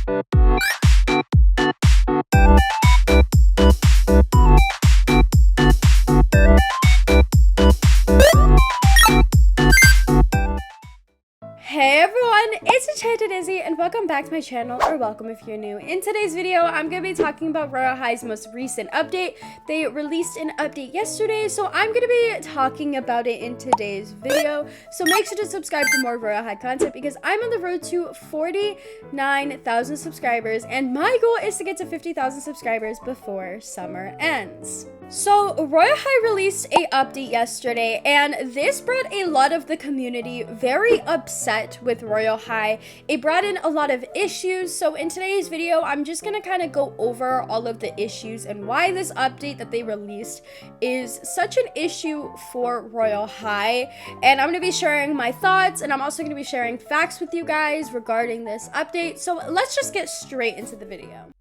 Hey everyone, it's Enchanted Izzy and welcome back to my channel, or welcome if you're new. In today's video, I'm going to be talking about Royale High's most recent update. They released an update yesterday, so I'm going to be talking about it in today's video. So make sure to subscribe for more Royale High content because I'm on the road to 49,000 subscribers and my goal is to get to 50,000 subscribers before summer ends. So Royale High released a update yesterday and this brought a lot of the community very upset with Royale High. It brought in a lot of issues, so in today's video I'm just gonna kind of go over all of the issues and why this update that they released is such an issue for Royale High. And I'm gonna be sharing my thoughts and I'm also gonna be sharing facts with you guys regarding this update. So let's just get straight into the video.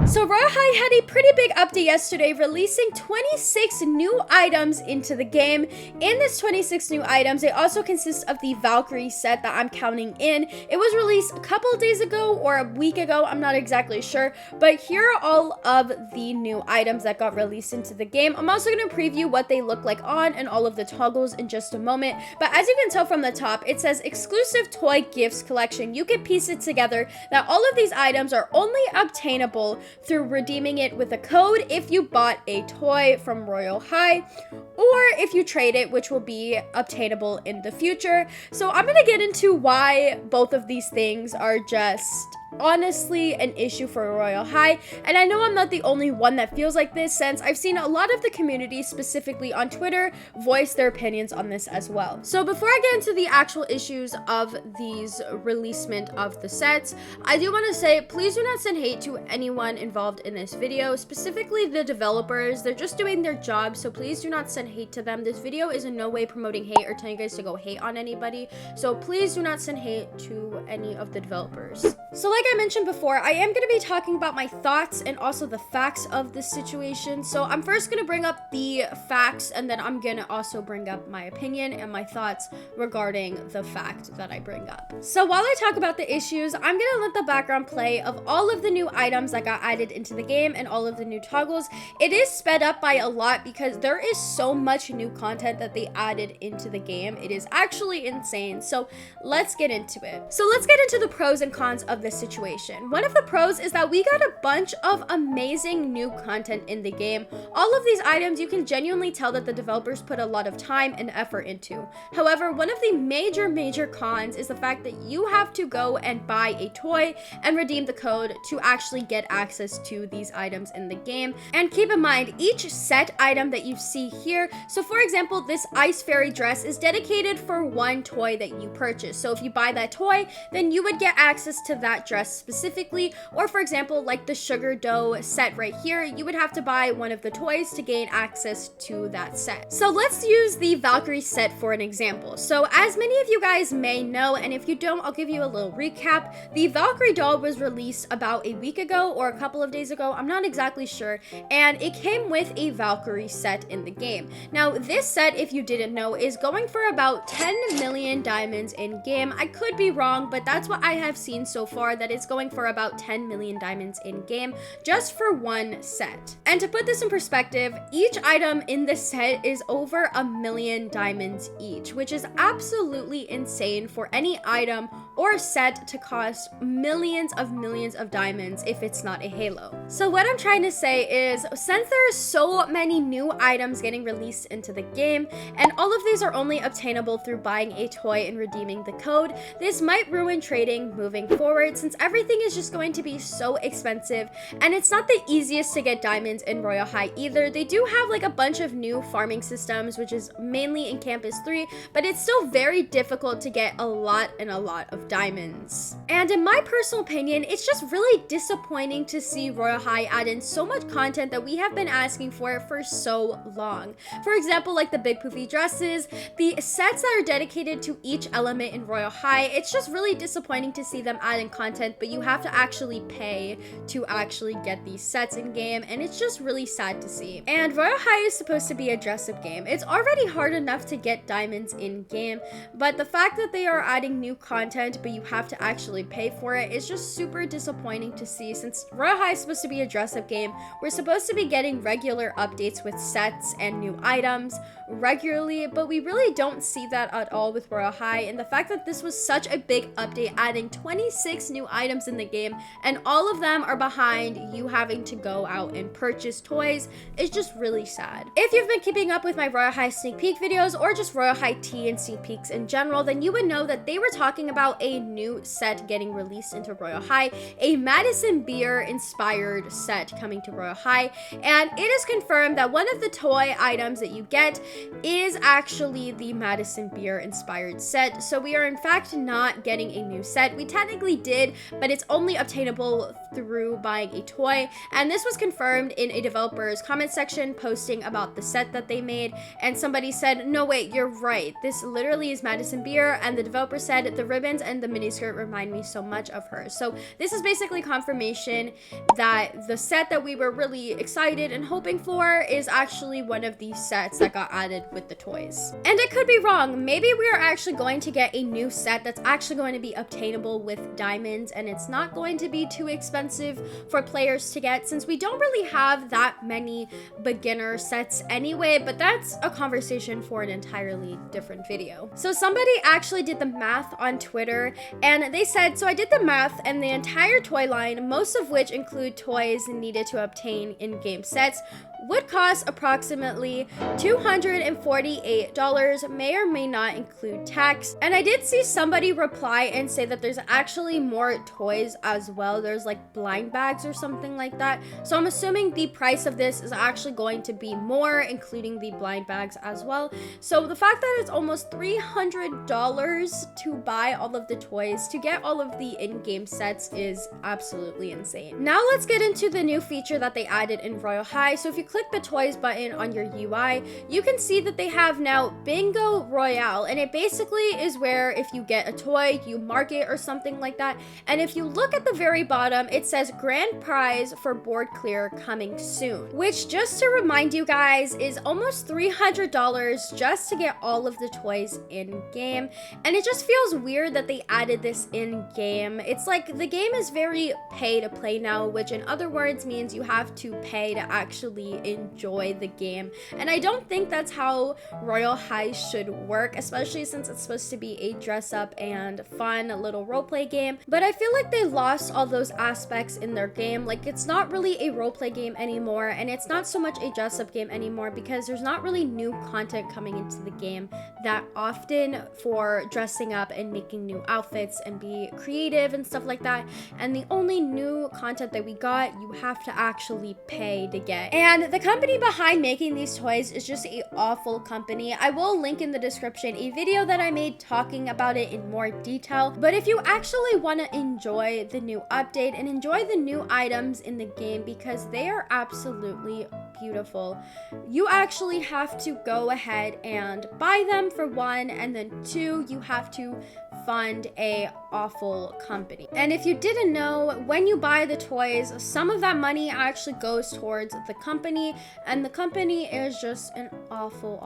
So Royale High had a pretty big update yesterday, releasing 26 new items into the game. In this 26 new items, they also consist of the Valkyrie set that I'm counting in. It was released a couple of days ago or a week ago, I'm not exactly sure, but here are all of the new items that got released into the game. I'm also going to preview what they look like on and all of the toggles in just a moment, but as you can tell from the top, it says exclusive toy gifts collection. You can piece it together that all of these items are only obtainable through redeeming it with a code if you bought a toy from Royale High or if you trade it, which will be obtainable in the future. So I'm gonna get into why both of these things are just honestly an issue for Royale High, and I know I'm not the only one that feels like this, since I've seen a lot of the community, specifically on Twitter, voice their opinions on this as well. So before I get into the actual issues of these releasement of the sets, I do want to say please do not send hate to anyone involved in this video, specifically the developers. They're just doing their job, so please do not send hate to them. This video is in no way promoting hate or telling you guys to go hate on anybody, so please do not send hate to any of the developers. So like I mentioned before, I am going to be talking about my thoughts and also the facts of this situation. So I'm first going to bring up the facts and then I'm going to also bring up my opinion and my thoughts regarding the fact that I bring up. So while I talk about the issues, I'm going to let the background play of all of the new items that got added into the game and all of the new toggles. It is sped up by a lot because there is so much new content that they added into the game. It is actually insane. So let's get into it. So let's get into the pros and cons of this situation. One of the pros is that we got a bunch of amazing new content in the game. All of these items you can genuinely tell that the developers put a lot of time and effort into. However, one of the major cons is the fact that you have to go and buy a toy and redeem the code to actually get access to these items in the game. And keep in mind, each set item that you see here, so for example, this Ice Fairy dress is dedicated for one toy that you purchase. So if you buy that toy, then you would get access to that dress specifically, or for example, like the Sugar Dough set right here, you would have to buy one of the toys to gain access to that set. So let's use the Valkyrie set for an example. So as many of you guys may know, and if you don't, I'll give you a little recap. The Valkyrie doll was released about a week ago or a couple of days ago, I'm not exactly sure, and it came with a Valkyrie set in the game. Now this set, if you didn't know, is going for about 10 million diamonds in game. I could be wrong, but that's what I have seen so far, that it's going for about 10 million diamonds in game just for one set. And to put this in perspective, each item in this set is over 1 million diamonds each, which is absolutely insane for any item or set to cost millions of diamonds if it's not a Halo. So what I'm trying to say is, since there are so many new items getting released into the game and all of these are only obtainable through buying a toy and redeeming the code, this might ruin trading moving forward, since everything is just going to be so expensive, and it's not the easiest to get diamonds in Royale High either. They do have like a bunch of new farming systems, which is mainly in Campus 3, but it's still very difficult to get a lot of diamonds. And in my personal opinion, it's just really disappointing to see Royale High add in so much content that we have been asking for so long. For example, like the big poofy dresses, the sets that are dedicated to each element in Royale High. It's just really disappointing to see them adding content, but you have to actually pay to actually get these sets in game, and it's just really sad to see. And Royale High is supposed to be a dress-up game. It's already hard enough to get diamonds in game, but the fact that they are adding new content, but you have to actually pay for it, is just super disappointing to see. Since Royale High is supposed to be a dress-up game, we're supposed to be getting regular updates with sets and new items regularly, but we really don't see that at all with Royale High. And the fact that this was such a big update, adding 26 new items in the game, and all of them are behind you having to go out and purchase toys, is just really sad. If you've been keeping up with my Royale High sneak peek videos, or just Royale High tea and sneak peeks in general, then you would know that they were talking about a new set getting released into Royale High, a Madison Beer inspired set coming to Royale High, and it is confirmed that one of the toy items that you get is actually the Madison Beer inspired set. So we are in fact not getting a new set. We technically did, but it's only obtainable through buying a toy, and this was confirmed in a developer's comment section posting about the set that they made, and somebody said, no wait, you're right, this literally is Madison Beer, and the developer said the ribbons and the miniskirt remind me so much of her. So this is basically confirmation that the set that we were really excited and hoping for is actually one of these sets that got added with the toys. And I could be wrong, maybe we are actually going to get a new set that's actually going to be obtainable with diamonds, and it's not going to be too expensive for players to get, since we don't really have that many beginner sets anyway, but that's a conversation for an entirely different video. So somebody actually did the math on Twitter, and they said, so I did the math, and the entire toy line, most of which include toys needed to obtain in-game sets, would cost approximately $248, may or may not include tax. And I did see somebody reply and say that there's actually more toys as well. There's like blind bags or something like that. So I'm assuming the price of this is actually going to be more, including the blind bags as well. So the fact that it's almost $300 to buy all of the toys, to get all of the in-game sets, is absolutely insane. Now let's get into the new feature that they added in Royale High. So if you click the toys button on your UI, you can see that they have now Bingo Royale, and it basically is where if you get a toy, you mark it or something like that, and if you look at the very bottom, it says grand prize for board clear coming soon, which, just to remind you guys, is almost $300 just to get all of the toys in game. And it just feels weird that they added this in game. It's like the game is very pay to play now, which in other words means you have to pay to actually enjoy the game, and I don't think that's how Royale High should work, especially since it's supposed to be a dress up and fun little roleplay game. But I feel like they lost all those aspects in their game. Like, it's not really a roleplay game anymore, and it's not so much a dress up game anymore, because there's not really new content coming into the game that often for dressing up and making new outfits and be creative and stuff like that. And the only new content that we got, you have to actually pay to get. And the company behind making these toys is just a awful company. I will link in the description a video that I made talking about it in more detail. But if you actually want to enjoy the new update and enjoy the new items in the game, because they are absolutely beautiful, you actually have to go ahead and buy them for one, and then two, you have to fund a awful company. And if you didn't know, when you buy the toys, some of that money actually goes towards the company, and the company is just an awful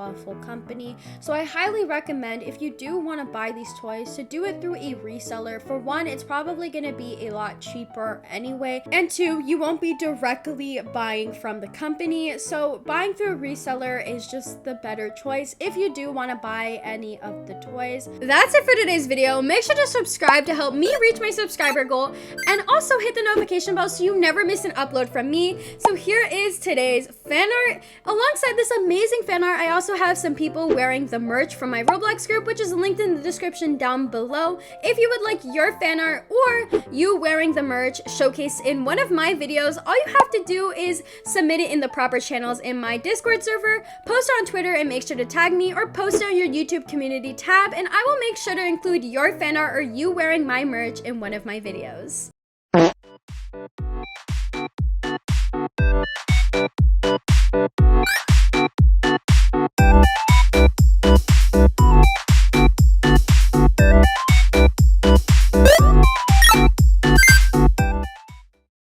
company. So I highly recommend, if you do want to buy these toys, to do it through a reseller. For one, it's probably going to be a lot cheaper anyway, and two, you won't be directly buying from the company. So buying through a reseller is just the better choice if you do want to buy any of the toys. That's it for today's video. Make sure to subscribe to help me reach my subscriber goal, and also hit the notification bell so you never miss an upload from me. So here is today's fan art. Alongside this amazing fan art, I also have some people wearing the merch from my Roblox group, which is linked in the description down below. If you would like your fan art or you wearing the merch showcased in one of my videos, all you have to do is submit it in the proper channels in my Discord server, post it on Twitter, and make sure to tag me, or post it on your YouTube community tab, and I will make sure to include your fan art or you wearing my merch in one of my videos.